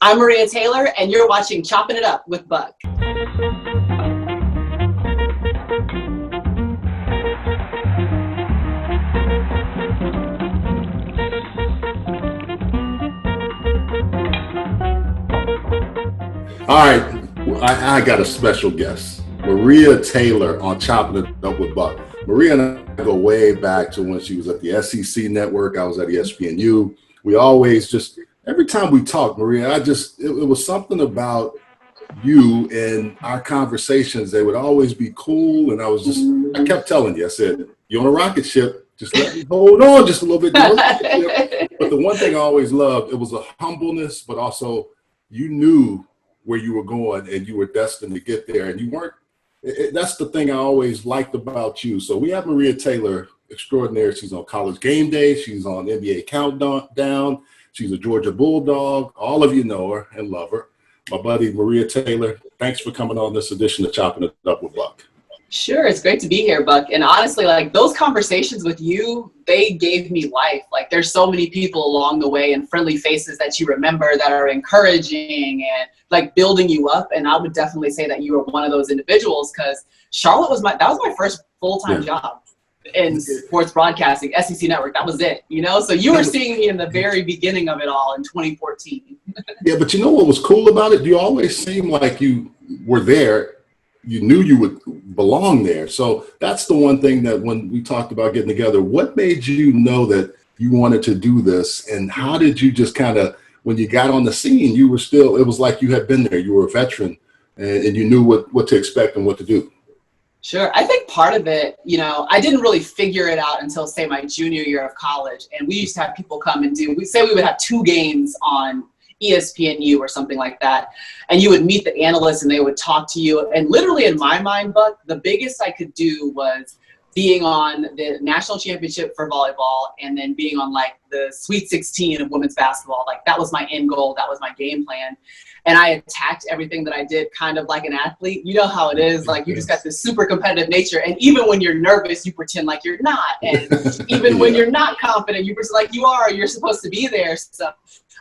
I'm Maria Taylor, and you're watching Chopping It Up with Buck. All right, I got a special guest, Maria Taylor on Chopping It Up with Buck. Maria and I go way back to when she was at the SEC network. I was at ESPNU. We always just, every time we talk, Maria, it was something about you and our conversations. They would always be cool. And I kept telling you, I said, you're on a rocket ship. Just let me hold on just a little bit. But the one thing I always loved, it was a humbleness, but also you knew where you were going and you were destined to get there, and you weren't. That's the thing I always liked about you. So we have Maria Taylor extraordinaire. She's on College Game Day. She's on NBA Countdown. She's a Georgia Bulldog. All of you know her and love her. My buddy Maria Taylor, thanks for coming on this edition of Chopping It Up with Buck. Sure, it's great to be here, Buck. And honestly, like, those conversations with you, they gave me life. Like, there's so many people along the way and friendly faces that you remember that are encouraging and like building you up. And I would definitely say that you were one of those individuals, because Charlotte was my first full-time job in sports broadcasting, SEC network. That was it, So you were seeing me in the very beginning of it all in 2014. Yeah, but you know what was cool about it? You always seemed like you were there. You knew you would belong there. So that's the one thing that when we talked about getting together, what made you know that you wanted to do this? And how did you just kind of, when you got on the scene, it was like you had been there. You were a veteran and you knew what to expect and what to do. Sure. I think part of it, I didn't really figure it out until, say, my junior year of college. And we used to have people come and we would have 2 games on ESPNU or something like that. And you would meet the analysts and they would talk to you. And literally in my mind, Buck, the biggest I could do was being on the national championship for volleyball and then being on like the Sweet 16 of women's basketball. Like, that was my end goal. That was my game plan. And I attacked everything that I did kind of like an athlete. You know how it is. Like, you just got this super competitive nature. And even when you're nervous, you pretend like you're not. And even when you're not confident, you pretend like you are. You're supposed to be there. So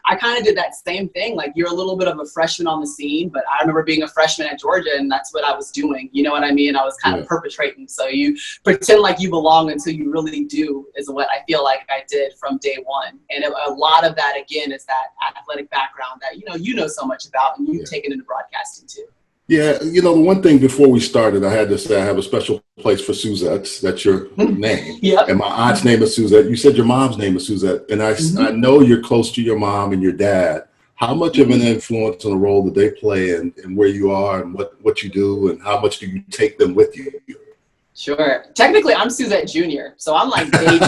I kind of did that same thing. Like, you're a little bit of a freshman on the scene, but I remember being a freshman at Georgia, and that's what I was doing. You know what I mean? I was kind of perpetrating. So you pretend like you belong until you really do, is what I feel like I did from day one. And a lot of that, again, is that athletic background that, you know so much about, and you've taken into broadcasting too. Yeah, the one thing before we started, I had to say I have a special place for Suzette. That's your name. Yep. And my aunt's name is Suzette. You said your mom's name is Suzette. And I know you're close to your mom and your dad. How much of an influence on the role that they play and where you are and what you do, and how much do you take them with you? Sure. Technically, I'm Suzette Jr., so I'm like baby.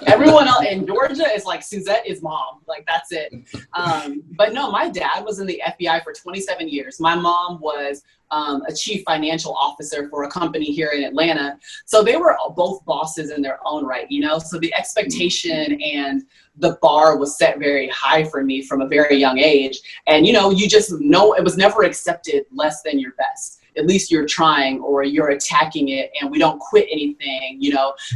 Everyone else in Georgia is like, Suzette is mom. Like, that's it. But no, my dad was in the FBI for 27 years. My mom was a chief financial officer for a company here in Atlanta. So they were both bosses in their own right, So the expectation and the bar was set very high for me from a very young age. And, you just know it was never accepted less than your best. At least you're trying, or you're attacking it, and we don't quit anything,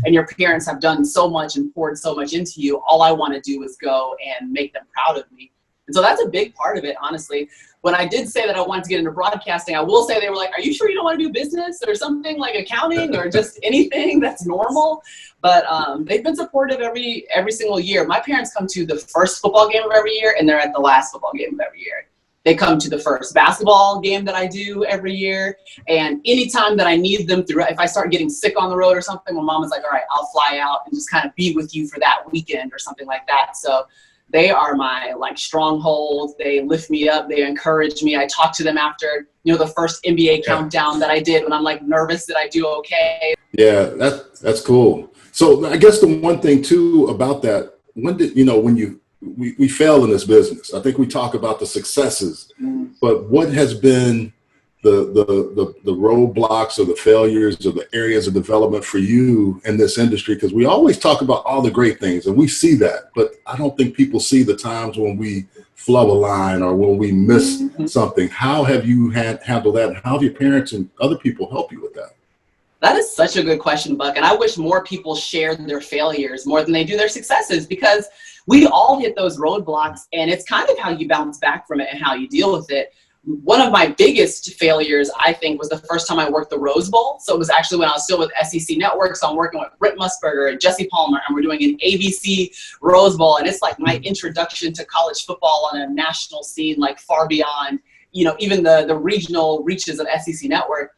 and your parents have done so much and poured so much into you. All I want to do is go and make them proud of me. And so that's a big part of it, honestly. When I did say that I wanted to get into broadcasting, I will say they were like, are you sure you don't want to do business or something, like accounting or just anything that's normal? But they've been supportive every single year. My parents come to the first football game of every year, and they're at the last football game of every year. They come to the first basketball game that I do every year. And anytime that I need them through, if I start getting sick on the road or something, my mom is like, all right, I'll fly out and just kind of be with you for that weekend or something like that. So they are my like stronghold. They lift me up. They encourage me. I talk to them after, the first NBA countdown that I did when I'm like nervous that I do okay. Yeah, that's cool. So I guess the one thing too about that, when we fail in this business. I think we talk about the successes, but what has been the roadblocks or the failures or the areas of development for you in this industry? Because we always talk about all the great things, and we see that, but I don't think people see the times when we flub a line or when we miss something. How have you handled that? And how have your parents and other people help you with that? That is such a good question, Buck. And I wish more people shared their failures more than they do their successes, because we all hit those roadblocks, and it's kind of how you bounce back from it and how you deal with it. One of my biggest failures, I think, was the first time I worked the Rose Bowl. So it was actually when I was still with SEC Network. So I'm working with Britt Musburger and Jesse Palmer, and we're doing an ABC Rose Bowl. And it's like my introduction to college football on a national scene, like far beyond, even the regional reaches of SEC Network.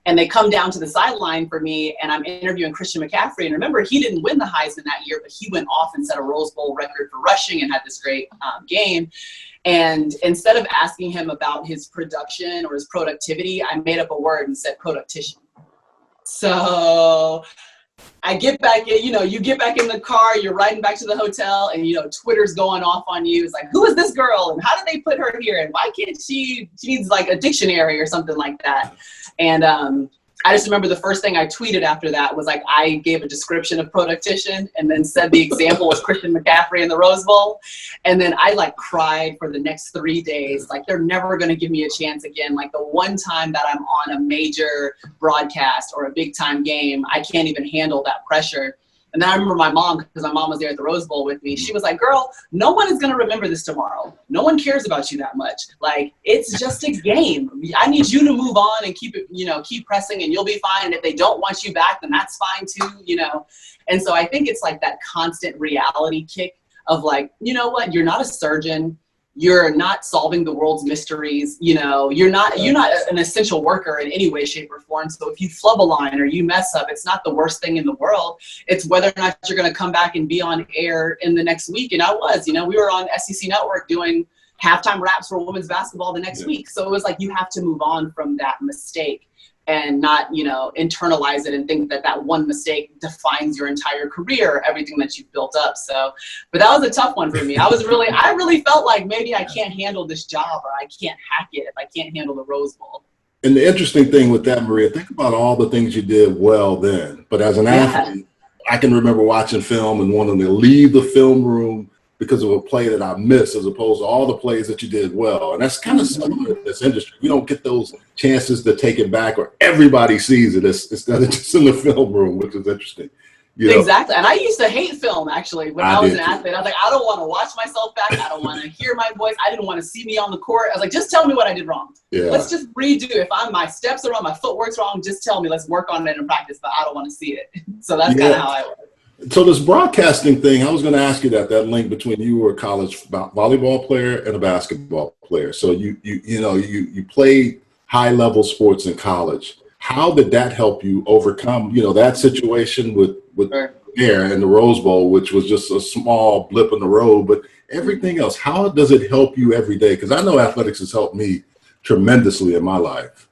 And they come down to the sideline for me, and I'm interviewing Christian McCaffrey. And remember, he didn't win the Heisman that year, but he went off and set a Rose Bowl record for rushing and had this great game. And instead of asking him about his production or his productivity, I made up a word and said productician. So I get back in, you get back in the car, you're riding back to the hotel, and, Twitter's going off on you. It's like, who is this girl? And how did they put her here? And why can't she needs like a dictionary or something like that. And I just remember the first thing I tweeted after that was like, I gave a description of productician and then said the example was Christian McCaffrey in the Rose Bowl. And then I like cried for the next 3 days. Like, they're never going to give me a chance again. Like, the one time that I'm on a major broadcast or a big time game, I can't even handle that pressure. And then I remember my mom, because my mom was there at the Rose Bowl with me. She was like, girl, no one is going to remember this tomorrow. No one cares about you that much. Like, it's just a game. I need you to move on and keep it, keep pressing, and you'll be fine. And if they don't want you back, then that's fine too, And so I think it's like that constant reality kick of like, you know what? You're not a surgeon. You're not solving the world's mysteries. You're not an essential worker in any way, shape, or form. So if you flub a line or you mess up, it's not the worst thing in the world. It's whether or not you're going to come back and be on air in the next week. And I was, we were on SEC Network doing halftime raps for women's basketball the next week. So it was like, you have to move on from that mistake and not, internalize it and think that one mistake defines your entire career, everything that you've built up. So, but that was a tough one for me. I really felt like maybe I can't handle this job, or I can't hack it if I can't handle the Rose Bowl. And the interesting thing with that, Maria, think about all the things you did well then. But as an athlete, I can remember watching film and wanting to leave the film room because of a play that I missed, as opposed to all the plays that you did well. And that's kind of similar in this industry. We don't get those chances to take it back, or everybody sees it. It's just in the film room, which is interesting. Exactly. And I used to hate film, actually, when I was an athlete. I was like, I don't want to watch myself back. I don't want to hear my voice. I didn't want to see me on the court. I was like, just tell me what I did wrong. Yeah. Let's just redo. If my steps are wrong, my footwork's wrong, just tell me. Let's work on it in practice, but I don't want to see it. So that's kind of how I work. So this broadcasting thing, I was going to ask you that link between you were a college volleyball player and a basketball player. So you played high level sports in college. How did that help you overcome, that situation with Air and the Rose Bowl, which was just a small blip in the road, but everything else, how does it help you every day? Because I know athletics has helped me tremendously in my life.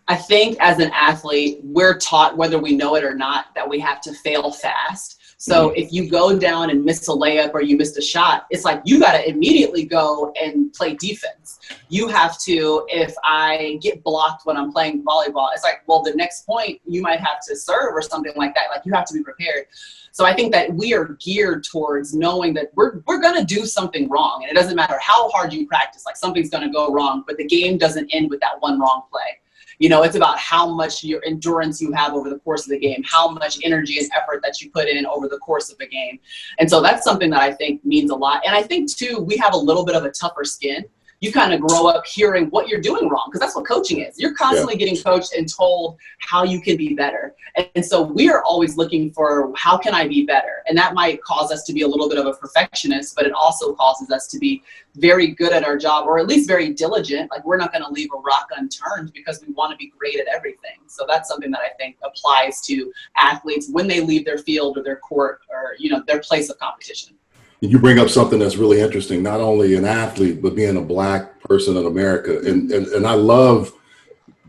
I think as an athlete, we're taught, whether we know it or not, that we have to fail fast. So if you go down and miss a layup or you missed a shot, it's like you got to immediately go and play defense. You have to, if I get blocked when I'm playing volleyball, it's like, well, the next point you might have to serve or something like that. Like, you have to be prepared. So I think that we are geared towards knowing that we're going to do something wrong. And it doesn't matter how hard you practice, like something's going to go wrong, but the game doesn't end with that one wrong play. It's about how much your endurance you have over the course of the game, how much energy and effort that you put in over the course of the game. And so that's something that I think means a lot. And I think, too, we have a little bit of a tougher skin. You kind of grow up hearing what you're doing wrong, because that's what coaching is. You're constantly getting coached and told how you can be better. And so we are always looking for, how can I be better? And that might cause us to be a little bit of a perfectionist, but it also causes us to be very good at our job, or at least very diligent. Like, we're not going to leave a rock unturned because we want to be great at everything. So that's something that I think applies to athletes when they leave their field or their court or, their place of competition. You bring up something that's really interesting, not only an athlete, but being a Black person in America. And I love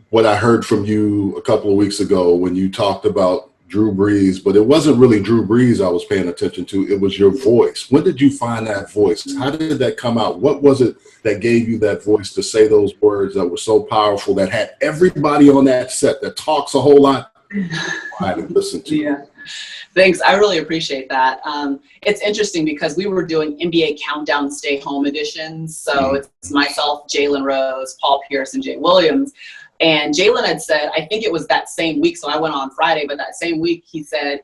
what I heard from you a couple of weeks ago when you talked about Drew Brees, but it wasn't really Drew Brees I was paying attention to. It was your voice. When did you find that voice? How did that come out? What was it that gave you that voice to say those words that were so powerful, that had everybody on that set that talks a whole lot quiet and listen to? Yeah. Thanks. I really appreciate that. It's interesting because we were doing NBA Countdown Stay Home editions. So it's myself, Jalen Rose, Paul Pierce, and Jay Williams. And Jalen had said, I think it was that same week, so I went on Friday, but that same week he said,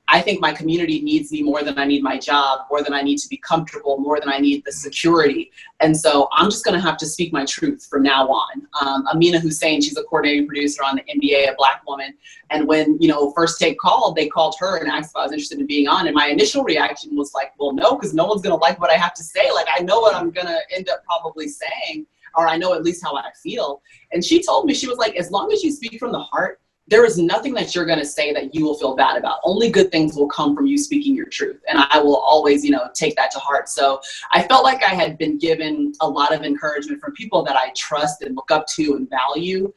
I think my community needs me more than I need my job, more than I need to be comfortable, more than I need the security. And so I'm just going to have to speak my truth from now on. Amina Hussein, she's a coordinating producer on the NBA, a Black woman. And when, First Take called, they called her and asked if I was interested in being on. And my initial reaction was like, well, no, because no one's going to like what I have to say. Like, I know what I'm going to end up probably saying, or I know at least how I feel. And she told me, she was like, as long as you speak from the heart, there is nothing that you're going to say that you will feel bad about. Only good things will come from you speaking your truth. And I will always, take that to heart. So I felt like I had been given a lot of encouragement from people that I trust and look up to and value.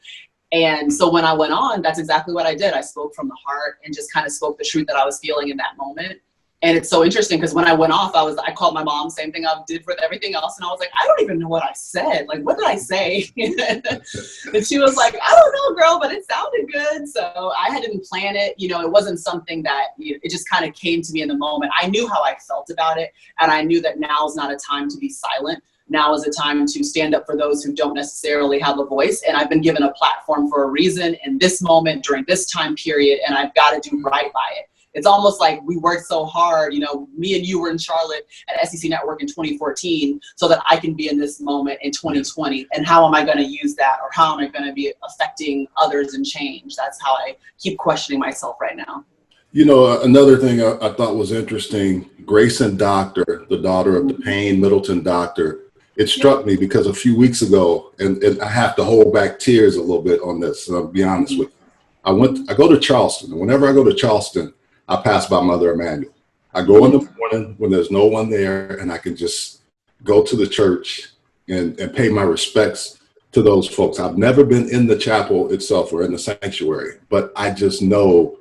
And so when I went on, that's exactly what I did. I spoke from the heart and just kind of spoke the truth that I was feeling in that moment. And it's so interesting because when I went off, I called my mom, same thing I did with everything else. And I was like, I don't even know what I said. Like, what did I say? And she was like, I don't know, girl, but it sounded good. So I didn't plan it. It wasn't something that, it just kind of came to me in the moment. I knew how I felt about it. And I knew that now is not a time to be silent. Now is a time to stand up for those who don't necessarily have a voice. And I've been given a platform for a reason in this moment during this time period. And I've got to do right by it. It's almost like we worked so hard, me and you were in Charlotte at SEC Network in 2014 so that I can be in this moment in 2020. And how am I going to use that, or how am I going to be affecting others and change? That's how I keep questioning myself right now. Another thing I thought was interesting, Grayson Doctor, the daughter of the Payne Middleton doctor, it struck me because a few weeks ago, and I have to hold back tears a little bit on this, I'll be honest with you. I go to Charleston, and whenever I go to Charleston, I pass by Mother Emanuel. I go in the morning when there's no one there, and I can just go to the church and pay my respects to those folks. I've never been in the chapel itself or in the sanctuary, but I just know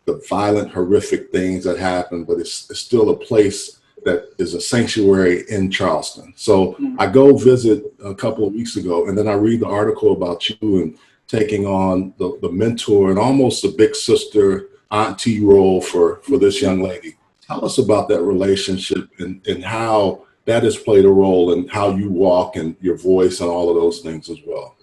the violent, horrific things that happen, but it's still a place that is a sanctuary in Charleston. So I go visit a couple of weeks ago, and then I read the article about you and taking on the mentor and almost the big sister, auntie role for this young lady. Tell us about that relationship and how that has played a role in how you walk and your voice and all of those things as well.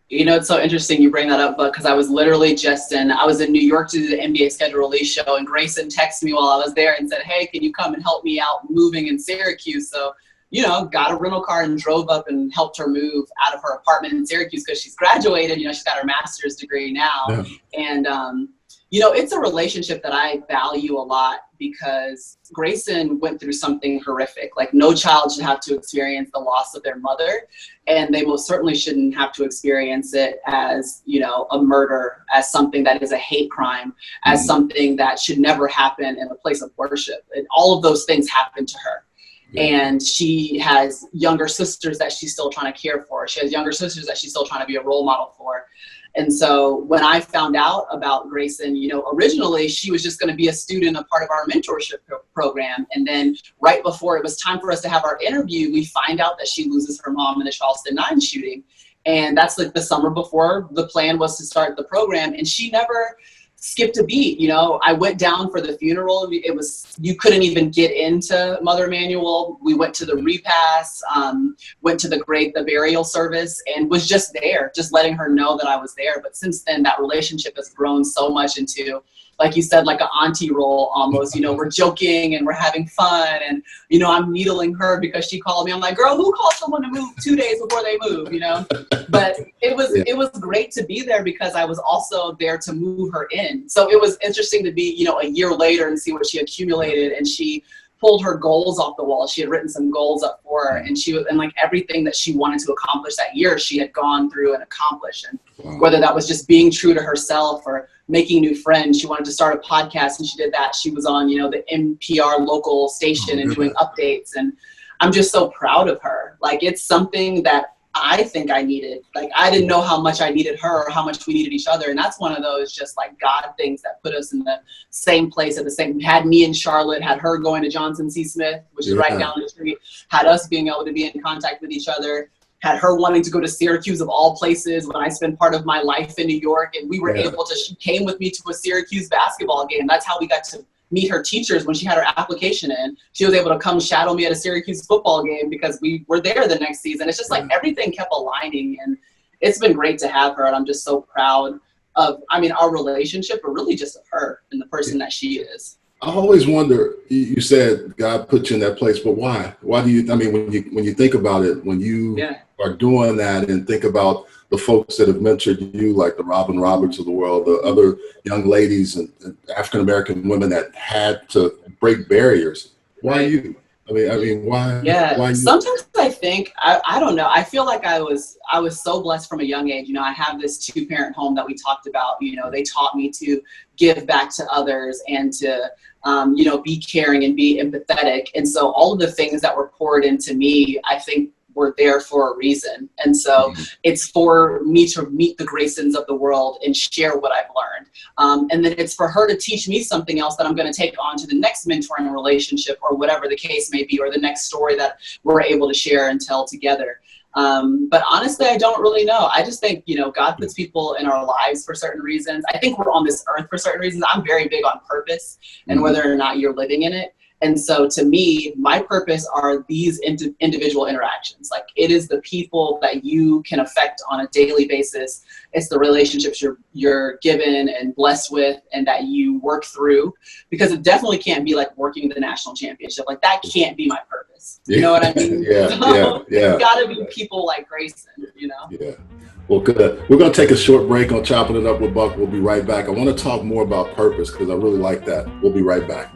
It's so interesting you bring that up, because I was literally I was in New York to do the NBA schedule release show, and Grayson texted me while I was there and said, hey, can you come and help me out moving in Syracuse? So, got a rental car and drove up and helped her move out of her apartment in Syracuse because she's graduated, she's got her master's degree now. Yeah. And, it's a relationship that I value a lot because Grayson went through something horrific. Like, no child should have to experience the loss of their mother, and they most certainly shouldn't have to experience it as, a murder, as something that is a hate crime, as something that should never happen in a place of worship. And all of those things happened to her. And she has younger sisters that she's still trying to care for. She has younger sisters that she's still trying to be a role model for. And so when I found out about Grayson, originally she was just going to be a student, a part of our mentorship program. And then right before it was time for us to have our interview, we find out that she loses her mom in the Charleston 9 shooting. And that's like the summer before the plan was to start the program. And she never skipped a beat. I went down for the funeral. You couldn't even get into Mother Emanuel. We went to the repast, went to the burial service, and was just there, just letting her know that I was there. But since then, that relationship has grown so much into, like you said, like an auntie role almost. We're joking and we're having fun, and I'm needling her because she called me. I'm like, girl, who called someone to move 2 days before they move? But it was great to be there because I was also there to move her in. So it was interesting to be a year later and see what she accumulated, and she pulled her goals off the wall. She had written some goals up for her, and like everything that she wanted to accomplish that year, she had gone through and accomplished. And whether that was just being true to herself or making new friends, she wanted to start a podcast, and she did that. She was on, the NPR local station and doing updates. And I'm just so proud of her. Like, it's something that I think I needed. Like, I didn't know how much I needed her or how much we needed each other. And that's one of those just like God things that put us in the same place at the same, had me in Charlotte, had her going to Johnson C. Smith, which is right down the street, had us being able to be in contact with each other, had her wanting to go to Syracuse of all places when I spent part of my life in New York. And we were able to, she came with me to a Syracuse basketball game. That's how we got to meet her teachers when she had her application in. She was able to come shadow me at a Syracuse football game because we were there the next season. It's just like everything kept aligning, and it's been great to have her. And I'm just so proud of, our relationship, but really just of her and the person that she is. I always wonder, you said God put you in that place, but why? Why do you, I mean, when you think about it, when you are doing that and think about the folks that have mentored you, like the Robin Roberts of the world, the other young ladies and African-American women that had to break barriers, why you? I mean, why? Yeah. Why you? Sometimes I think, I don't know. I feel like I was so blessed from a young age. You know, I have this 2-parent home that we talked about. You know, they taught me to give back to others and to, you know, be caring and be empathetic. And so all of the things that were poured into me, I think were there for a reason. And so it's for me to meet the Graysons of the world and share what I've learned. And then it's for her to teach me something else that I'm going to take on to the next mentoring relationship or whatever the case may be, or the next story that we're able to share and tell together. But honestly, I don't really know. I just think, you know, God puts people in our lives for certain reasons. I think we're on this earth for certain reasons. I'm very big on purpose and whether or not you're living in it. And so to me, my purpose are these individual interactions. Like, it is the people that you can affect on a daily basis. It's the relationships you're given and blessed with and that you work through, because it definitely can't be like working the national championship. Like, that can't be my purpose. You know what I mean? It's gotta be people like Grayson, you know? Yeah. Well, good. We're going to take a short break on Chopping It Up with Buck. We'll be right back. I want to talk more about purpose because I really like that. We'll be right back.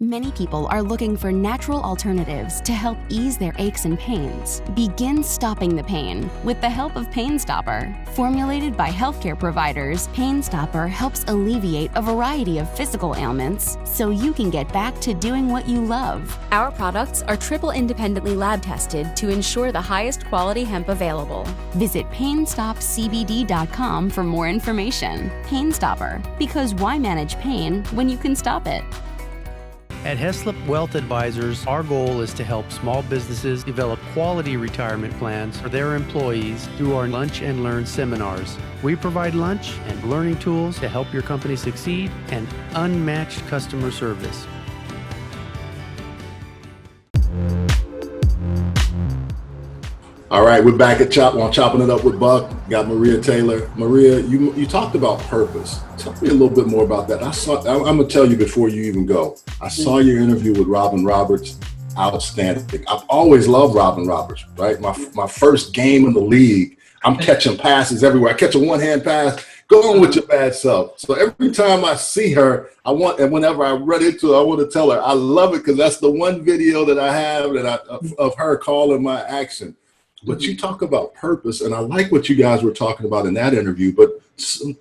Many people are looking for natural alternatives to help ease their aches and pains. Begin stopping the pain with the help of Pain Stopper. Formulated by healthcare providers, Pain Stopper helps alleviate a variety of physical ailments so you can get back to doing what you love. Our products are triple independently lab tested to ensure the highest quality hemp available. Visit PainStopCBD.com for more information. Pain Stopper, because why manage pain when you can stop it? At Heslop Wealth Advisors, our goal is to help small businesses develop quality retirement plans for their employees through our Lunch and Learn seminars. We provide lunch and learning tools to help your company succeed and unmatched customer service. All right, we're back at Chopping It Up with Buck. Got Maria Taylor. Maria, you talked about purpose. Tell me a little bit more about that. I'm gonna tell you before you even go. I saw your interview with Robin Roberts. Outstanding. I've always loved Robin Roberts. Right, my first game in the league, I'm catching passes everywhere. I catch a one-hand pass. Go on with your bad self. So every time I see her, and whenever I run into her, I want to tell her I love it because that's the one video that I have of her calling my action. But you talk about purpose, and I like what you guys were talking about in that interview, but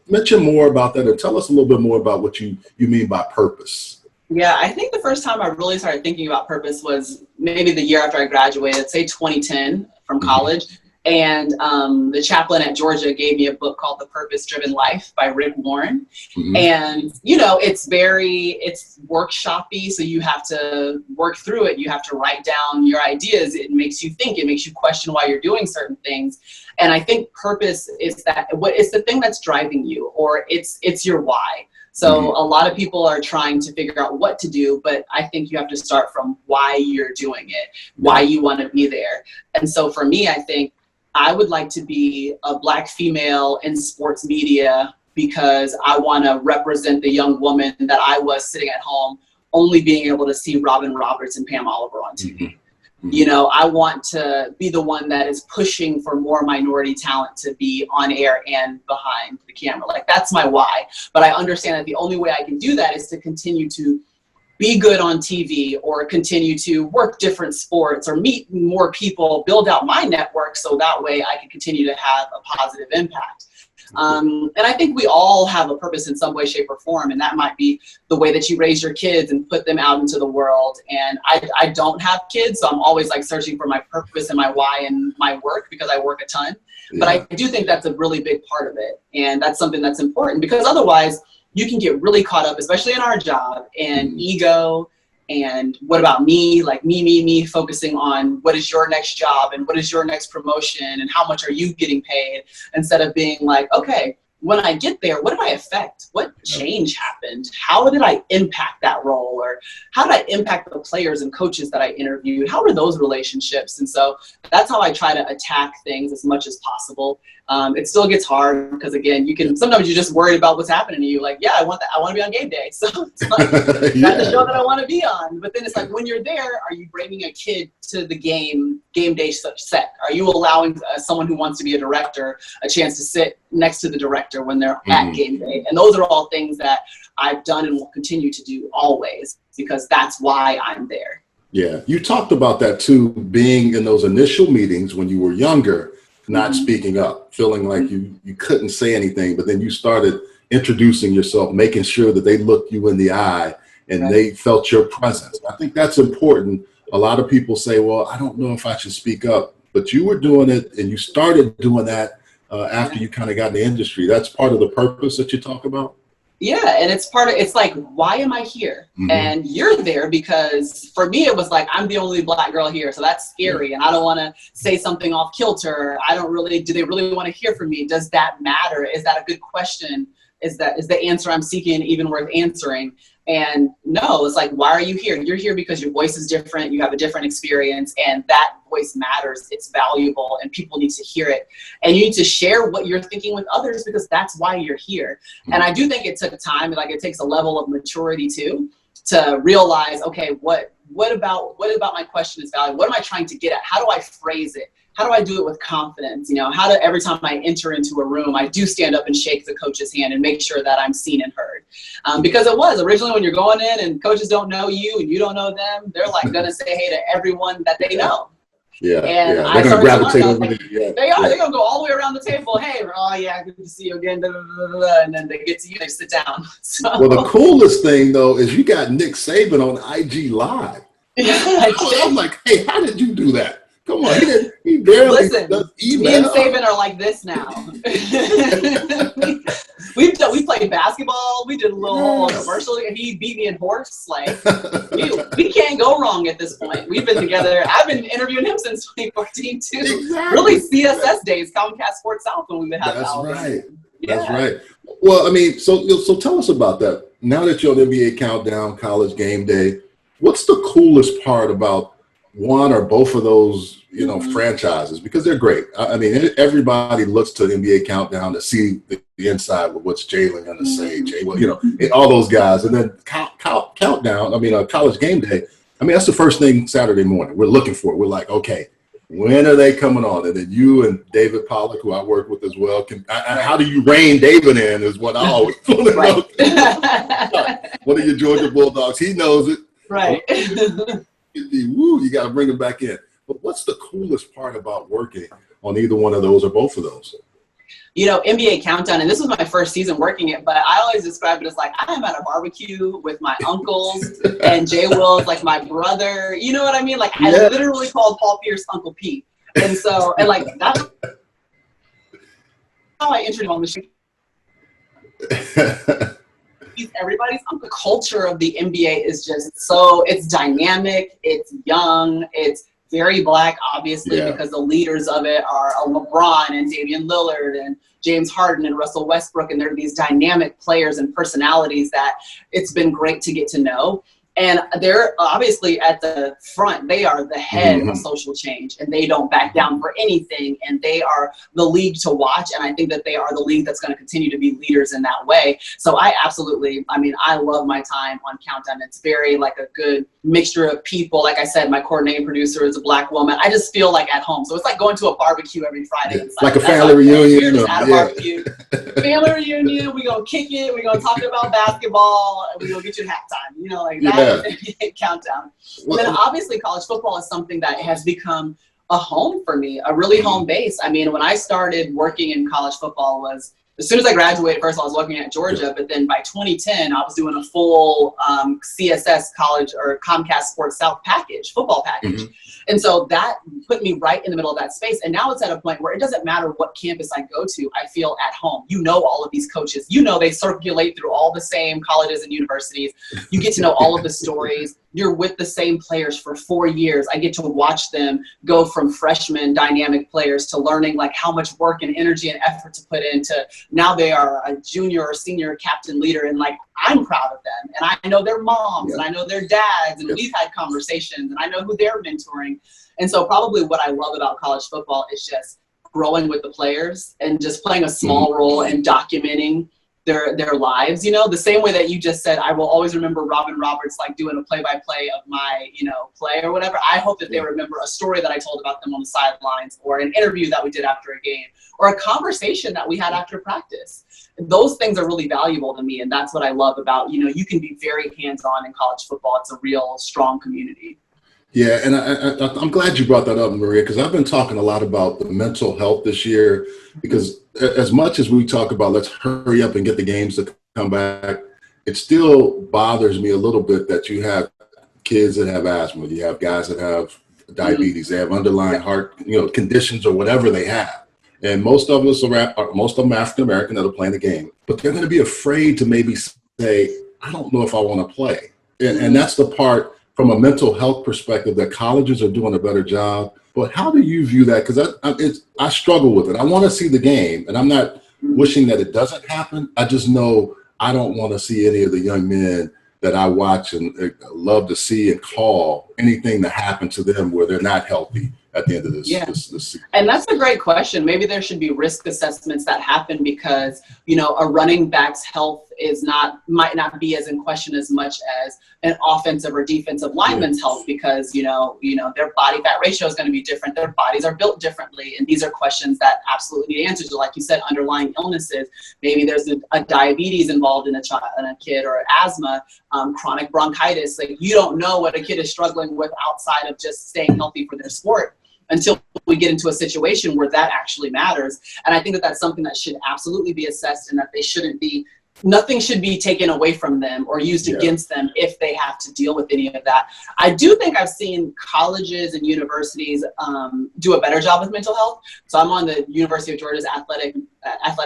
mention more about that and tell us a little bit more about what you mean by purpose. Yeah, I think the first time I really started thinking about purpose was maybe the year after I graduated, say 2010 from college. And the chaplain at Georgia gave me a book called The Purpose-Driven Life by Rick Warren. And, you know, it's workshop-y, so you have to work through it. You have to write down your ideas. It makes you think. It makes you question why you're doing certain things. And I think purpose is it's the thing that's driving you, or it's your why. So a lot of people are trying to figure out what to do, but I think you have to start from why you're doing it, why you want to be there. And so for me, I think I would like to be a Black female in sports media because I want to represent the young woman that I was sitting at home, only being able to see Robin Roberts and Pam Oliver on TV. You know, I want to be the one that is pushing for more minority talent to be on air and behind the camera. Like, that's my why. But I understand that the only way I can do that is to continue to be good on TV, or continue to work different sports, or meet more people, build out my network so that way I can continue to have a positive impact. And I think we all have a purpose in some way, shape, or form, and that might be the way that you raise your kids and put them out into the world. And I don't have kids, so I'm always like searching for my purpose and my why in my work because I work a ton. But I do think that's a really big part of it, and that's something that's important, because otherwise you can get really caught up, especially in our job, and ego and what about me, like me, focusing on what is your next job and what is your next promotion and how much are you getting paid, instead of being like, okay, when I get there, what do I affect? What change happened? How did I impact that role? Or how did I impact the players and coaches that I interviewed? How were those relationships? And so that's how I try to attack things as much as possible. It still gets hard because, again, sometimes you're just worried about what's happening to you. Like, yeah, I want to be on game day. So it's like, that's the show that I want to be on. But then it's like, when you're there, are you bringing a kid to the game day set? Are you allowing someone who wants to be a director a chance to sit next to the director when they're at game day? And those are all things that I've done and will continue to do always, because that's why I'm there. Yeah. You talked about that too, being in those initial meetings when you were younger, not speaking up, feeling like you couldn't say anything, but then you started introducing yourself, making sure that they looked you in the eye and they felt your presence. I think that's important. A lot of people say, well, I don't know if I should speak up, but you were doing it and you started doing that after you kind of got in the industry. That's part of the purpose that you talk about? Yeah, and it's like, why am I here? And you're there because, for me, it was like, I'm the only Black girl here, so that's scary, and I don't want to say something off kilter. Do they really want to hear from me? Does that matter? Is that a good question? Is the answer I'm seeking even worth answering? And no, it's like, why are you here? You're here because your voice is different. You have a different experience, and that voice matters. It's valuable, and people need to hear it. And you need to share what you're thinking with others, because that's why you're here. And I do think it took time. Like, it takes a level of maturity too, to realize, okay, what about my question is valuable? What am I trying to get at? How do I phrase it? How do I do it with confidence? Every time I enter into a room, I do stand up and shake the coach's hand and make sure that I'm seen and heard. Because it was originally, when you're going in and coaches don't know you and you don't know them, they're like going to say hey to everyone that they know. Yeah, and they're going to gravitate over you. They are. They're going to go all the way around the table. Hey, oh yeah, good to see you again. Blah, blah, blah, blah. And then they get to you, they sit down. So. Well, the coolest thing though is you got Nick Saban on IG Live. I'm like, hey, how did you do that? Come on, he barely does email. Me and Saban are like this now. we played basketball. We did a little commercial, and he beat me in horse. Like, we can't go wrong at this point. We've been together. I've been interviewing him since 2014 too. Exactly. Really, CSS days, Comcast Sports South, when we've been having. That's right. Yeah. That's right. Well, I mean, so tell us about that. Now that you're on NBA Countdown, College Game Day, what's the coolest part about one or both of those, franchises? Because they're great. I mean, everybody looks to NBA Countdown to see the inside with what's Jalen going to say, all those guys. And then Countdown, College Game Day, that's the first thing Saturday morning. We're looking for it. We're like, okay, when are they coming on? And then you and David Pollack, who I work with as well, how do you rein David in is what I always want to know. One of your Georgia Bulldogs, he knows it. Right. You got to bring them back in. But what's the coolest part about working on either one of those or both of those? NBA Countdown, and this was my first season working it, but I always describe it as like, I am at a barbecue with my uncles, and Jay Will is like my brother. You know what I mean? Like, I literally called Paul Pierce Uncle Pete. And so, and like, that's how I introduced him on the show. Everybody's uncle. The culture of the NBA is just it's dynamic, it's young, it's very Black, obviously, because the leaders of it are LeBron and Damian Lillard and James Harden and Russell Westbrook, and they're these dynamic players and personalities that it's been great to get to know. And they're obviously at the front. They are the head of social change, and they don't back down for anything. And they are the league to watch. And I think that they are the league that's going to continue to be leaders in that way. So I love my time on Countdown. It's very like a good mixture of people. Like I said, my coordinating producer is a Black woman. I just feel like at home. So it's like going to a barbecue every Friday. Yeah, like a family reunion. We're just at a barbecue. Family reunion. We're going to kick it. We're going to talk about basketball. And we're going to get you to halftime. Like that. Countdown. And then obviously college football is something that has become a home for me, a really home base. When I started working in college football was, as soon as I graduated, first I was working at Georgia, but then by 2010, I was doing a full CSS college or Comcast Sports South football package. And so that put me right in the middle of that space. And now it's at a point where it doesn't matter what campus I go to, I feel at home. All of these coaches, they circulate through all the same colleges and universities. You get to know all of the stories. you're with the same players for 4 years. I get to watch them go from freshman dynamic players to learning like how much work and energy and effort to put into now they are a junior or senior captain leader. And like, I'm proud of them. And I know their moms and I know their dads and we've had conversations and I know who they're mentoring. And so probably what I love about college football is just growing with the players and just playing a small role in documenting their lives, you know, the same way that you just said, I will always remember Robin Roberts, like doing a play-by-play of my, you know, play or whatever. I hope that they remember a story that I told about them on the sidelines or an interview that we did after a game or a conversation that we had after practice. Those things are really valuable to me. And that's what I love about, you know, you can be very hands-on in college football. It's a real strong community. Yeah, and I'm glad you brought that up, Maria, because I've been talking a lot about the mental health this year, because as much as we talk about let's hurry up and get the games to come back, it still bothers me a little bit that you have kids that have asthma, you have guys that have diabetes, they have underlying heart, you know, conditions or whatever they have. And most of them African American that are playing the game, but they're going to be afraid to maybe say, I don't know if I want to play. And that's the part from a mental health perspective that colleges are doing a better job. But how do you view that? Because I struggle with it. I want to see the game, and I'm not wishing that it doesn't happen. I just know I don't want to see any of the young men that I watch and love to see and call anything to happen to them where they're not healthy at the end of this season. And that's a great question. Maybe there should be risk assessments that happen because, you know, a running back's health might not be as in question as much as an offensive or defensive lineman's health because, you know, their body fat ratio is going to be different. Their bodies are built differently. And these are questions that absolutely need answers. Like you said, underlying illnesses. Maybe there's a diabetes involved in a kid or asthma, chronic bronchitis. Like you don't know what a kid is struggling with outside of just staying healthy for their sport until we get into a situation where that actually matters. And I think that that's something that should absolutely be assessed and that nothing should be taken away from them or used against them if they have to deal with any of that. I do think I've seen colleges and universities do a better job with mental health. So I'm on the University of Georgia's Athletic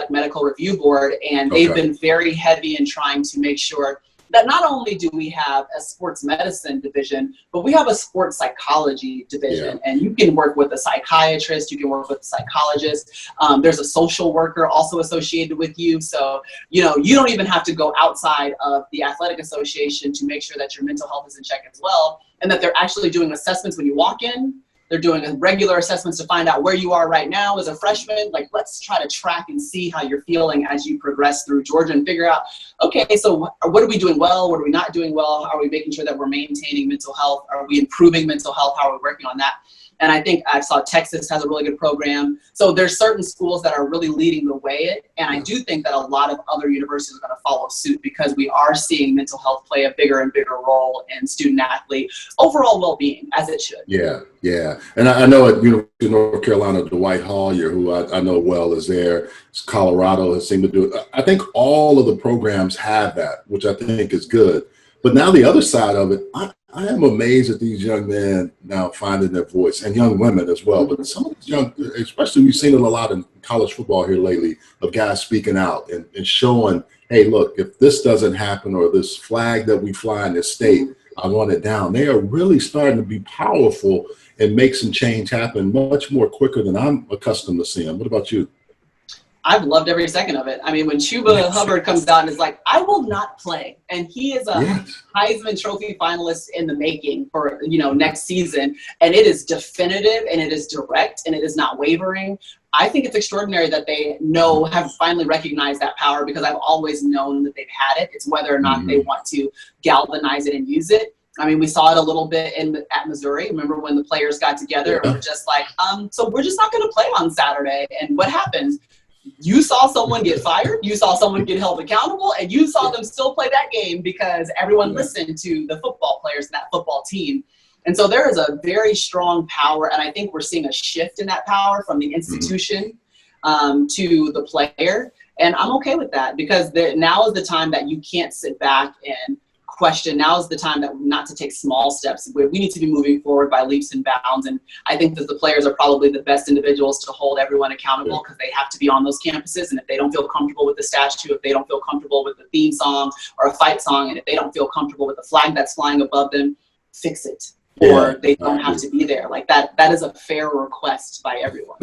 Medical Review Board, and they've been very heavy in trying to make sure that not only do we have a sports medicine division, but we have a sports psychology division. And you can work with a psychiatrist, you can work with a psychologist. There's a social worker also associated with you. So, you know, you don't even have to go outside of the athletic association to make sure that your mental health is in check as well. And that they're actually doing assessments when you walk in. They're doing regular assessments to find out where you are right now as a freshman. Like, let's try to track and see how you're feeling as you progress through Georgia and figure out, okay, so what are we doing well? What are we not doing well? Are we making sure that we're maintaining mental health? Are we improving mental health? How are we working on that? And I think I saw Texas has a really good program. So there's certain schools that are really leading the way. And I do think that a lot of other universities are going to follow suit because we are seeing mental health play a bigger and bigger role in student athlete overall well-being, as it should. Yeah. And I know at University of North Carolina, Dwight Hollier, who I know well, is there. Colorado has seemed to do it. I think all of the programs have that, which I think is good. But now the other side of it, I am amazed at these young men now finding their voice, and young women as well. But some of these young, especially we've seen it a lot in college football here lately, of guys speaking out and showing, hey, look, if this doesn't happen or this flag that we fly in this state, I want it down. They are really starting to be powerful and make some change happen much more quicker than I'm accustomed to seeing. What about you? I've loved every second of it. I mean, when Chuba Hubbard comes down and is like, I will not play. And he is a Heisman Trophy finalist in the making for, you know, next season. And it is definitive and it is direct and it is not wavering. I think it's extraordinary that they have finally recognized that power because I've always known that they've had it. It's whether or not they want to galvanize it and use it. I mean, we saw it a little bit at Missouri. Remember when the players got together and were just like, so we're just not going to play on Saturday. And what happened? You saw someone get fired, you saw someone get held accountable, and you saw them still play that game because everyone listened to the football players and that football team. And so there is a very strong power, and I think we're seeing a shift in that power from the institution to the player. And I'm okay with that because now is the time that you can't sit back and question. Now is the time that not to take small steps. We need to be moving forward by leaps and bounds. And I think that the players are probably the best individuals to hold everyone accountable because they have to be on those campuses. And if they don't feel comfortable with the statue, if they don't feel comfortable with the theme song or a fight song, and if they don't feel comfortable with the flag that's flying above them, fix it, or they don't have to be there. Like that is a fair request by everyone.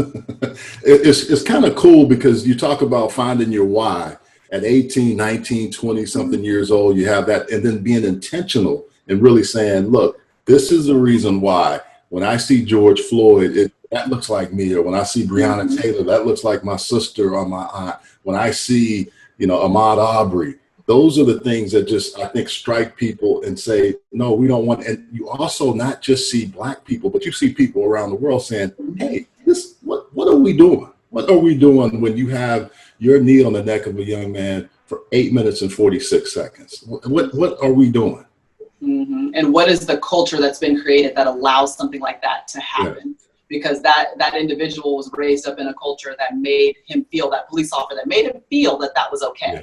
It's kind of cool because you talk about finding your why at 18, 19, 20 something years old, you have that, and then being intentional and really saying, look, this is the reason why when I see George Floyd, that looks like me, or when I see Breonna Taylor, that looks like my sister or my aunt. When I see, Ahmaud Arbery, those are the things that just, I think, strike people and say, no, we don't want. And you also not just see Black people, but you see people around the world saying, hey, what are we doing? What are we doing when you have your knee on the neck of a young man for 8 minutes and 46 seconds? What are we doing? Mm-hmm. And what is the culture that's been created that allows something like that to happen? Yeah. Because that individual was raised up in a culture that made him feel, that police officer that made him feel that was okay. Yeah.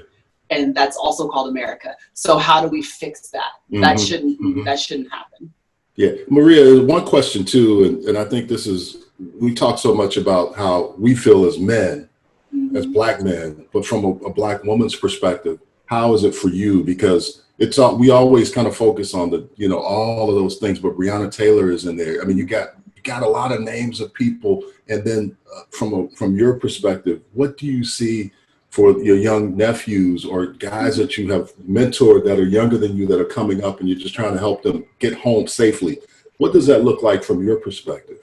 And that's also called America. So how do we fix that? Mm-hmm. That shouldn't happen. Yeah. Maria, one question too, and I think this is, we talk so much about how we feel as men, as Black men, but from a Black woman's perspective, how is it for you? Because we always kind of focus on all of those things, but Breonna Taylor is in there. I mean, you got a lot of names of people. And then from your perspective, what do you see for your young nephews or guys that you have mentored that are younger than you that are coming up and you're just trying to help them get home safely? What does that look like from your perspective?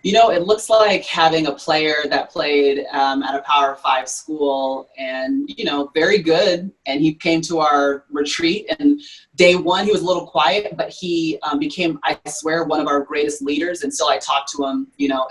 It looks like having a player that played at a Power 5 school and, very good. And he came to our retreat, and day one, he was a little quiet, but he became, I swear, one of our greatest leaders. And still I talk to him,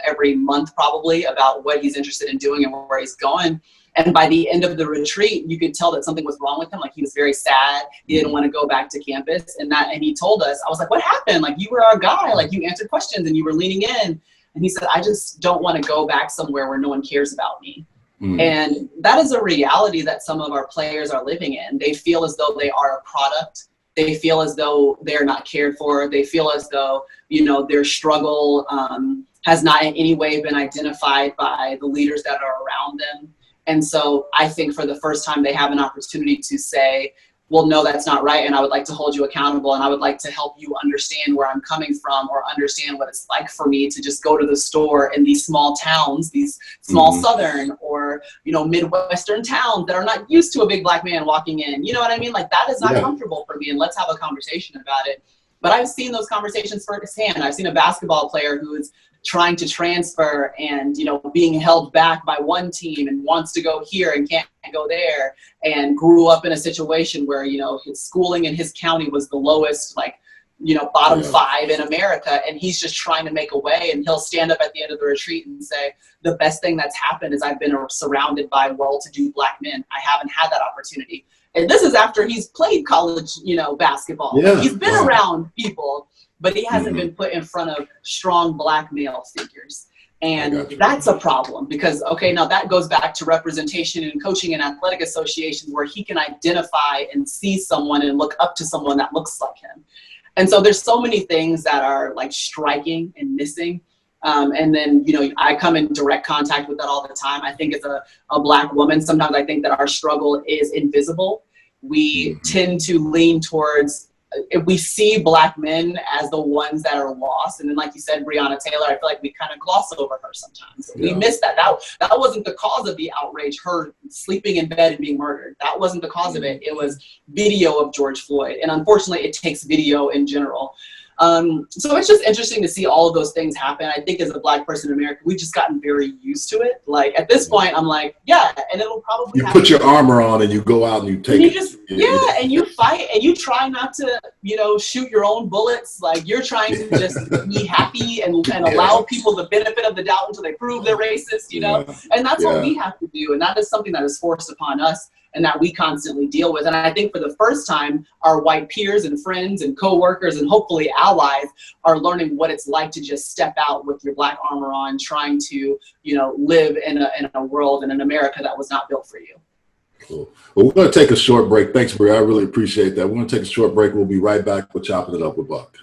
every month probably about what he's interested in doing and where he's going. And by the end of the retreat, you could tell that something was wrong with him. Like, he was very sad. He didn't want to go back to campus. And he told us, I was like, what happened? Like, you were our guy. Like, you answered questions and you were leaning in. And he said, I just don't want to go back somewhere where no one cares about me. And that is a reality that some of our players are living in. They feel as though they are a product. They feel as though they're not cared for. They feel as though, their struggle has not in any way been identified by the leaders that are around them. And so I think for the first time, they have an opportunity to say, well, no, that's not right. And I would like to hold you accountable. And I would like to help you understand where I'm coming from, or understand what it's like for me to just go to the store in these small towns, these small Southern or, Midwestern towns that are not used to a big Black man walking in. You know what I mean? Like, that is not comfortable for me. And let's have a conversation about it. But I've seen those conversations firsthand. I've seen a basketball player who is trying to transfer and, being held back by one team and wants to go here and can't go there, and grew up in a situation where, his schooling in his county was the lowest, bottom 5 in America. And he's just trying to make a way. And he'll stand up at the end of the retreat and say, the best thing that's happened is I've been surrounded by well-to-do Black men. I haven't had that opportunity. And this is after he's played college, basketball. Yeah. He's been around people, but he hasn't been put in front of strong Black male figures. And that's a problem because, now that goes back to representation in coaching and athletic associations, where he can identify and see someone and look up to someone that looks like him. And so there's so many things that are like striking and missing. And then, I come in direct contact with that all the time. I think as a Black woman, sometimes I think that our struggle is invisible. We tend to lean towards, if we see Black men as the ones that are lost. And then, like you said, Breonna Taylor, I feel like we kind of gloss over her sometimes. We miss that. That wasn't the cause of the outrage, her sleeping in bed and being murdered. That wasn't the cause of it. It was video of George Floyd. And unfortunately, it takes video in general. So it's just interesting to see all of those things happen. I think as a Black person in America, we've just gotten very used to it. Like, at this point, I'm like, and it'll probably happen. You put your armor on and you go out and you take it. And you fight and you try not to, shoot your own bullets. Like, you're trying to just be happy and allow people the benefit of the doubt until they prove they're racist, And that's what we have to do. And that is something that is forced upon us and that we constantly deal with. And I think for the first time, our white peers and friends and coworkers and hopefully allies are learning what it's like to just step out with your Black armor on, trying to, live in a world and in America that was not built for you. Cool. Well, we're going to take a short break. Thanks, Bria. I really appreciate that. We're going to take a short break. We'll be right back with Chopping It Up with Buck.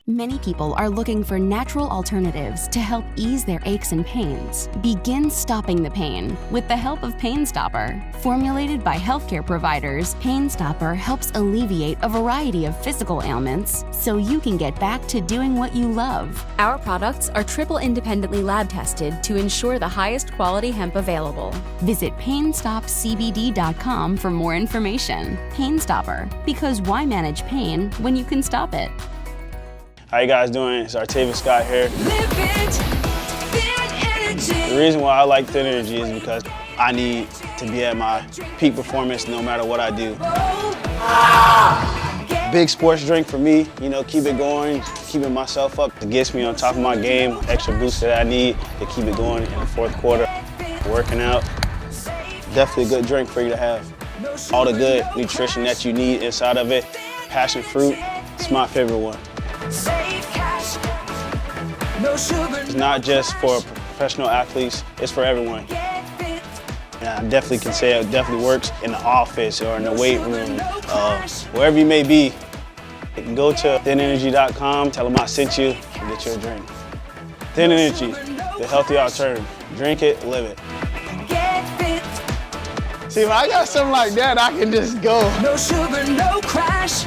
Many people are looking for natural alternatives to help ease their aches and pains. Begin stopping the pain with the help of Pain Stopper. Formulated by healthcare providers, Pain Stopper helps alleviate a variety of physical ailments so you can get back to doing what you love. Our products are triple independently lab tested to ensure the highest quality hemp available. Visit PainStopCBD.com for more information. Pain Stopper, because why manage pain when you can stop it? How you guys doing? It's Artavis Scott here. The reason why I like Thin Energy is because I need to be at my peak performance no matter what I do. Big sports drink for me, you know, keep it going, keeping myself up. It gets me on top of my game, extra boost that I need to keep it going in the fourth quarter. Working out, definitely a good drink for you to have. All the good nutrition that you need inside of it. Passion fruit, it's my favorite one. It's not just for professional athletes, it's for everyone. And I definitely can say it definitely works in the office or in the weight room, wherever you may be. You can go to thinenergy.com, tell them I sent you, and get you a drink. Thin Energy, the healthy alternative. Drink it, live it. See, if I got something like that, I can just go. No sugar, no crash.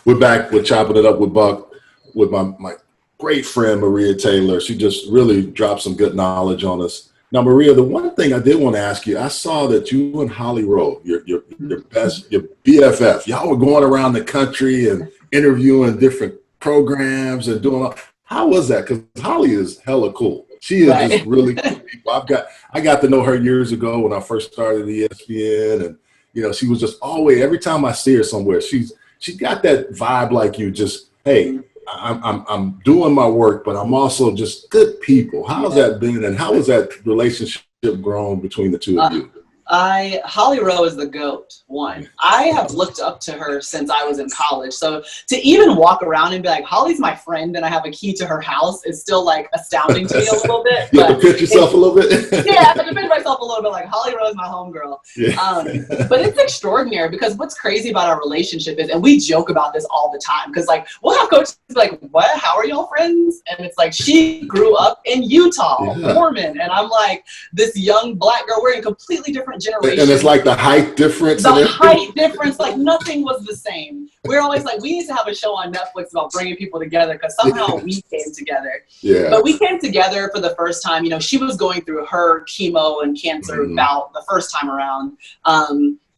We're back with Chopping It Up with Buck with my great friend, Maria Taylor. She just really dropped some good knowledge on us. Now, Maria, the one thing I did want to ask you, I saw that you and Holly Rowe, your BFF, y'all were going around the country and interviewing different programs and doing all. How was that? Because Holly is hella cool. She is just really cool people. I got to know her years ago when I first started at ESPN, and you know, she was just always, every time I see her somewhere, she's got that vibe like you, just, hey, I'm doing my work, but I'm also just good people. How's that been, and how has that relationship grown between the two of you? Holly Rowe is the GOAT, one. I have looked up to her since I was in college. So to even walk around and be like, Holly's my friend and I have a key to her house is still like astounding to me a little bit. You have to pitch yourself a little bit? Yeah, I have to pitch myself a little bit, like Holly Rowe is my homegirl. Yeah. But it's extraordinary because what's crazy about our relationship is, and we joke about this all the time, because like we'll have coaches be like, what, how are y'all friends? And it's like, she grew up in Utah, Mormon. And I'm like, this young black girl, we're in completely different generation. And it's like the height difference. The height difference, like nothing was the same. We're always like, we need to have a show on Netflix about bringing people together because somehow we came together. Yeah. But we came together for the first time. You know, she was going through her chemo and cancer bout the first time around.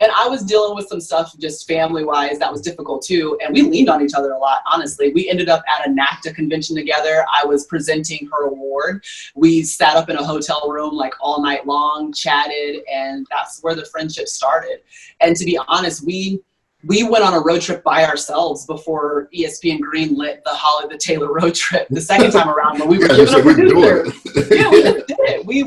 And I was dealing with some stuff just family-wise that was difficult too. And we leaned on each other a lot, honestly. We ended up at a NACTA convention together. I was presenting her award. We sat up in a hotel room like all night long, chatted, and that's where the friendship started. And to be honest, we went on a road trip by ourselves before ESPN greenlit the Taylor road trip the second time around when we were given a producer. Yeah, we just did it. We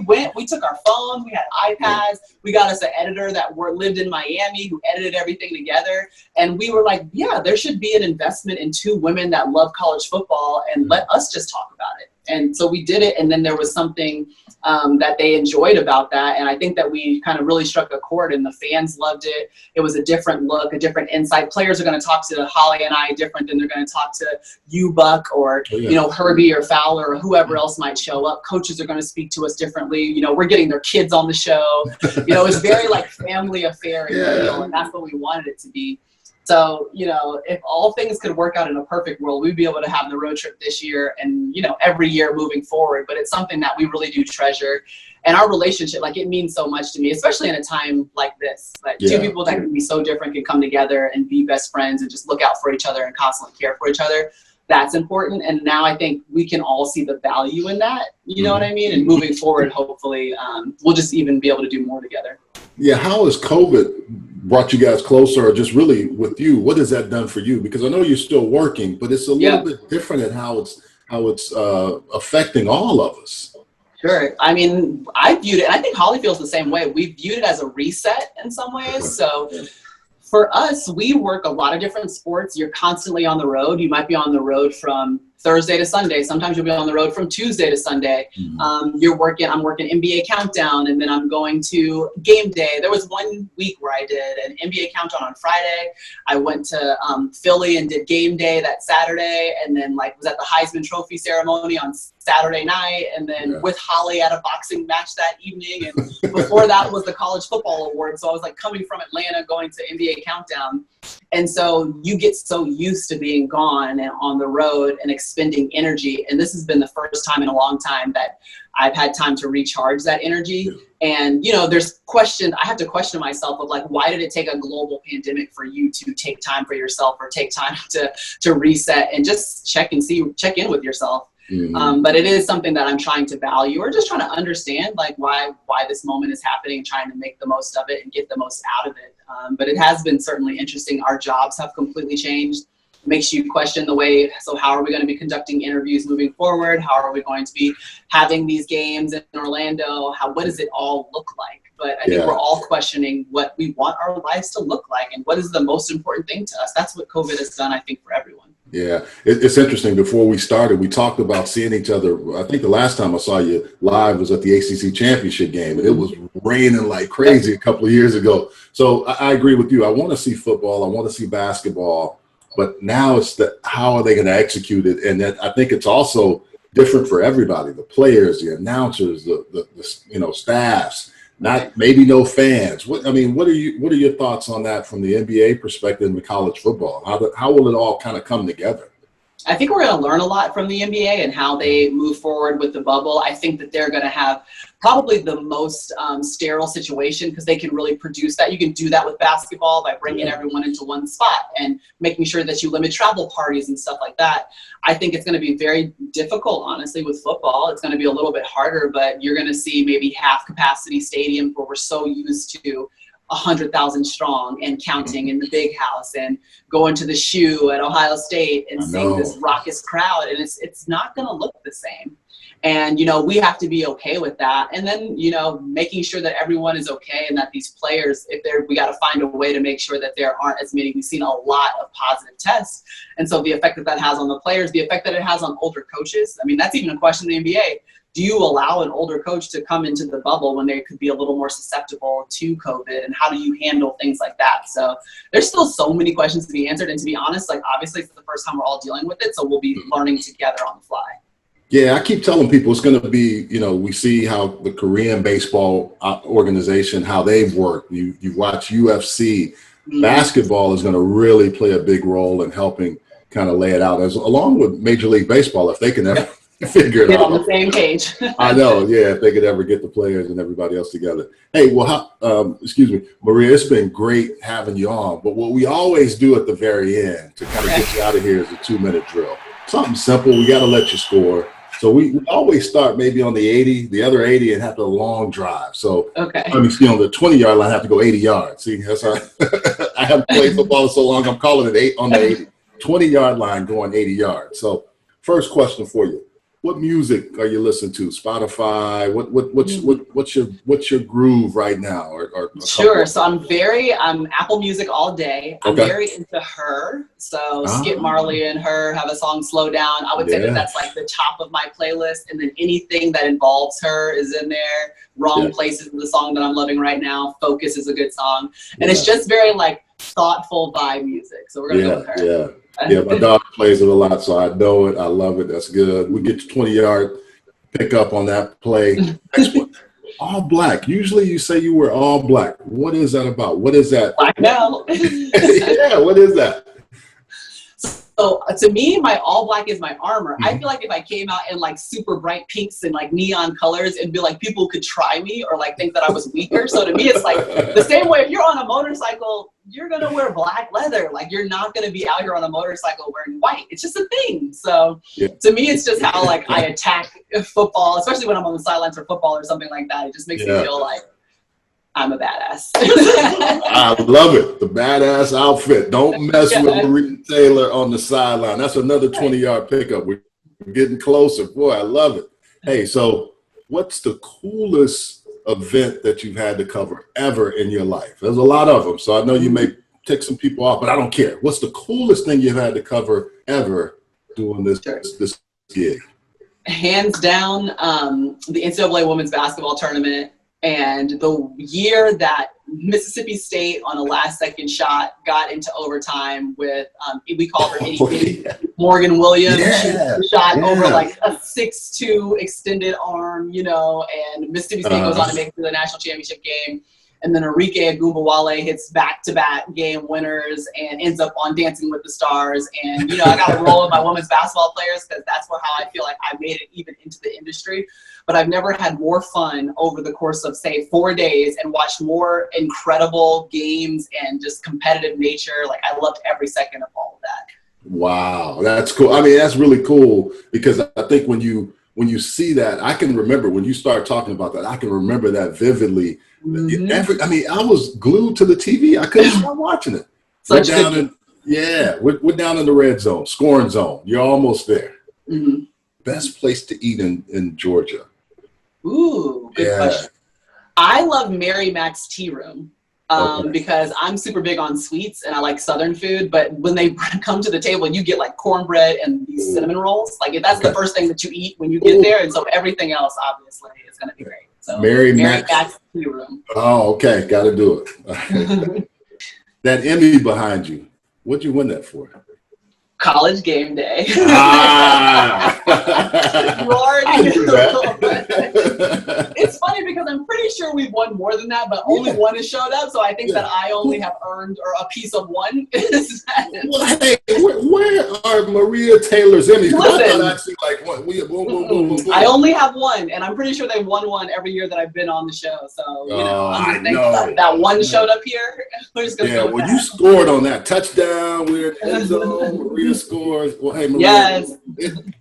took our phones, we had iPads, we got us an editor that lived in Miami who edited everything together. And we were like, yeah, there should be an investment in two women that love college football and let us just talk about it. And so we did it, and then there was something that they enjoyed about that, and I think that we kind of really struck a chord, and the fans loved it. It was a different look, a different insight. Players are going to talk to Holly and I different than they're going to talk to you, Buck, or you know, Herbie or Fowler or whoever else might show up. Coaches are going to speak to us differently. You know, we're getting their kids on the show. You know, it's very like family affair, and that's what we wanted it to be. So, you know, if all things could work out in a perfect world, we'd be able to have the road trip this year and, you know, every year moving forward. But it's something that we really do treasure. And our relationship, like, it means so much to me, especially in a time like this. Like, two people that can be so different can come together and be best friends and just look out for each other and constantly care for each other. That's important. And now I think we can all see the value in that. You know what I mean? And moving forward, hopefully, we'll just even be able to do more together. Yeah. How has COVID brought you guys closer, or just really with you? What has that done for you? Because I know you're still working, but it's a little bit different in how it's affecting all of us. Sure. I mean, I viewed it, and I think Holly feels the same way. We viewed it as a reset in some ways. So for us, we work a lot of different sports. You're constantly on the road. You might be on the road from Thursday to Sunday. Sometimes you'll be on the road from Tuesday to Sunday. I'm working NBA Countdown, and then I'm going to game day. There was one week where I did an NBA Countdown on Friday. I went to Philly and did game day that Saturday, and then was at the Heisman Trophy ceremony on Saturday night, and then with Holly at a boxing match that evening. And before that was the College Football Award. So I was coming from Atlanta going to NBA Countdown. And so you get so used to being gone and on the road and expending energy. And this has been the first time in a long time that I've had time to recharge that energy. And, there's questions. I have to question myself of why did it take a global pandemic for you to take time for yourself or take time to reset and just check in with yourself. But it is something that I'm trying to value, or just trying to understand why this moment is happening, trying to make the most of it and get the most out of it. But it has been certainly interesting. Our jobs have completely changed. It makes you question the way, so how are we going to be conducting interviews moving forward? How are we going to be having these games in Orlando? What does it all look like? But I think we're all questioning what we want our lives to look like and what is the most important thing to us. That's what COVID has done, I think, for everyone. Yeah, it's interesting. Before we started, we talked about seeing each other. I think the last time I saw you live was at the ACC championship game, and it was raining like crazy a couple of years ago. So I agree with you. I want to see football. I want to see basketball. But now it's how are they going to execute it? And that, I think it's also different for everybody, the players, the announcers, the staffs. Maybe no fans. What are your thoughts on that from the NBA perspective and the college football? How will it all kind of come together? I think we're going to learn a lot from the NBA and how they move forward with the bubble. I think that they're going to have probably the most sterile situation because they can really produce that. You can do that with basketball by bringing everyone into one spot and making sure that you limit travel parties and stuff like that. I think it's going to be very difficult, honestly, with football. It's going to be a little bit harder, but you're going to see maybe half capacity stadiums where we're so used to 100,000 strong and counting in the big house and going to the shoe at Ohio State and seeing this raucous crowd. And it's not going to look the same. And, we have to be okay with that. And then, making sure that everyone is okay and that these players, we got to find a way to make sure that there aren't as many. We've seen a lot of positive tests. And so the effect that has on the players, the effect that it has on older coaches. I mean, that's even a question in the NBA. Do you allow an older coach to come into the bubble when they could be a little more susceptible to COVID? And how do you handle things like that? So there's still so many questions to be answered. And to be honest, obviously it's the first time we're all dealing with it. So we'll be learning together on the fly. Yeah, I keep telling people it's going to be, we see how the Korean baseball organization, how they've worked. You watch UFC. Basketball is going to really play a big role in helping kind of lay it out, along with Major League Baseball, if they can ever figure it out. On the same page. I know, if they could ever get the players and everybody else together. Hey, excuse me, Maria, it's been great having you on. But what we always do at the very end to kind of get you out of here is a 2-minute drill. Something simple. We got to let you score. So we always start maybe on the other 80, and have a long drive. So on the 20-yard line, I have to go 80 yards. See, that's how I haven't played football so long. I'm calling it on the 80. 20-yard line going 80 yards. So first question for you. What music are you listening to? Spotify? What's your groove right now? Or sure. So I'm Apple Music all day. I'm very into Her. So Skip Marley and Her have a song Slow Down. I would say that's the top of my playlist. And then anything that involves Her is in there. Wrong Places is the song that I'm loving right now. Focus is a good song. And it's just very thoughtful vibe music. So we're gonna go with Her. Yeah, my dog plays it a lot, so I know it. I love it. That's good. We get to 20-yard pickup on that play. Next one. All black. Usually you say you wear all black. What is that about? What is that? Black now. Yeah, what is that? So to me, my all black is my armor. I feel like if I came out in super bright pinks and neon colors, it'd be people could try me or think that I was weaker. So to me, it's the same way if you're on a motorcycle, you're going to wear black leather. You're not going to be out here on a motorcycle wearing white. It's just a thing. So to me, it's just how I attack football, especially when I'm on the sidelines for football or something like that. It just makes me feel like I'm a badass. I love it. The badass outfit. Don't mess with Maria Taylor on the sideline. That's another 20-yard pickup. We're getting closer. Boy, I love it. Hey, so what's the coolest event that you've had to cover ever in your life? There's a lot of them, so I know you may take some people off, but I don't care. What's the coolest thing you've had to cover ever doing this gig? Hands down, the NCAA women's basketball tournament. And the year that Mississippi State on a last-second shot got into overtime with, we called her Morgan Williams. Yeah. She shot over like a 6'2" extended arm, and Mississippi State goes on to make it to the national championship game. And then Enrique Agumbawale hits back-to-back game winners and ends up on Dancing with the Stars. And, I got to roll with my women's basketball players because that's how I feel like I made it even into the industry. But I've never had more fun over the course of, say, 4 days and watched more incredible games and just competitive nature. Like, I loved every second of all of that. Wow, that's cool. I mean, that's really cool because I think when you see that, I can remember when you start talking about that, I can remember that vividly. Mm-hmm. I was glued to the TV. I couldn't stop watching it. We're down in the red zone, scoring zone. You're almost there. Mm-hmm. Best place to eat in Georgia? Ooh, good question. I love Mary Mac's Tea Room because I'm super big on sweets and I like Southern food. But when they come to the table, you get like cornbread and these cinnamon rolls. Like that's the first thing that you eat when you get there. And so everything else, obviously, is going to be great. So Mary Mac's Tea Room. Oh, okay. Got to do it. That Emmy behind you, what'd you win that for? College Game Day. You already know. It's funny because I'm pretty sure we've won more than that, but only one has showed up. So I think that I only have earned a piece of one. Well, hey, where are Maria Taylor's Emmys? I only have one, and I'm pretty sure they won one every year that I've been on the show. So I'm just thankful that one showed up here. We're just gonna go with that. You scored on that touchdown. We're in the end zone. Maria scores. Well, hey, Maria. Yes.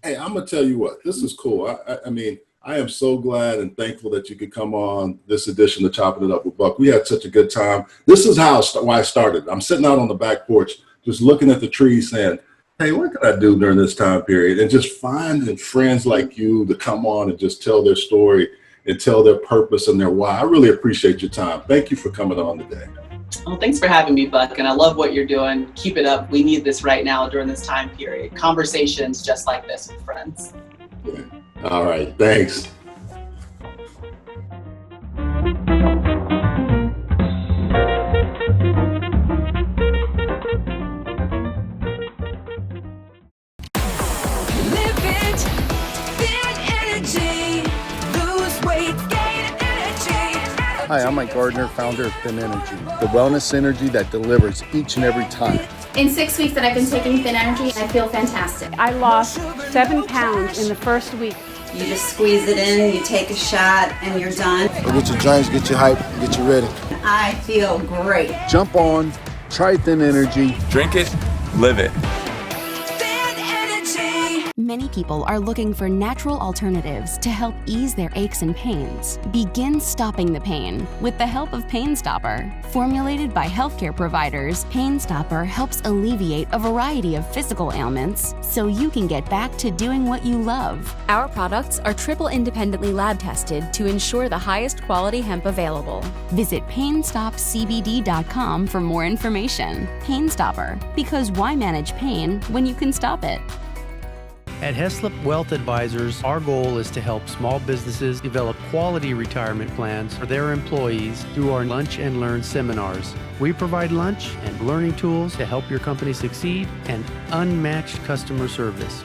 Hey, I'm gonna tell you what. This is cool. I mean, I am so glad and thankful that you could come on this edition of Chopping It Up with Buck. We had such a good time. This is why I started. I'm sitting out on the back porch, just looking at the trees, saying, "Hey, what can I do during this time period?" And just finding friends like you to come on and just tell their story and tell their purpose and their why. I really appreciate your time. Thank you for coming on today. Well, thanks for having me, Buck, and I love what you're doing. Keep it up. We need this right now during this time period. Conversations just like this with friends. Yeah. All right. Thanks. Hi, I'm Mike Gardner, founder of Thin Energy, the wellness energy that delivers each and every time. In 6 weeks that I've been taking Thin Energy, I feel fantastic. I lost 7 pounds in the first week. You just squeeze it in, you take a shot, and you're done. Get your drinks, get you hype, get you ready. I feel great. Jump on, try Thin Energy. Drink it, live it. Many people are looking for natural alternatives to help ease their aches and pains. Begin stopping the pain with the help of Pain Stopper. Formulated by healthcare providers, Pain Stopper helps alleviate a variety of physical ailments so you can get back to doing what you love. Our products are triple independently lab tested to ensure the highest quality hemp available. Visit PainStopCBD.com for more information. Pain Stopper, because why manage pain when you can stop it? At Heslop Wealth Advisors, our goal is to help small businesses develop quality retirement plans for their employees through our Lunch and Learn seminars. We provide lunch and learning tools to help your company succeed and unmatched customer service.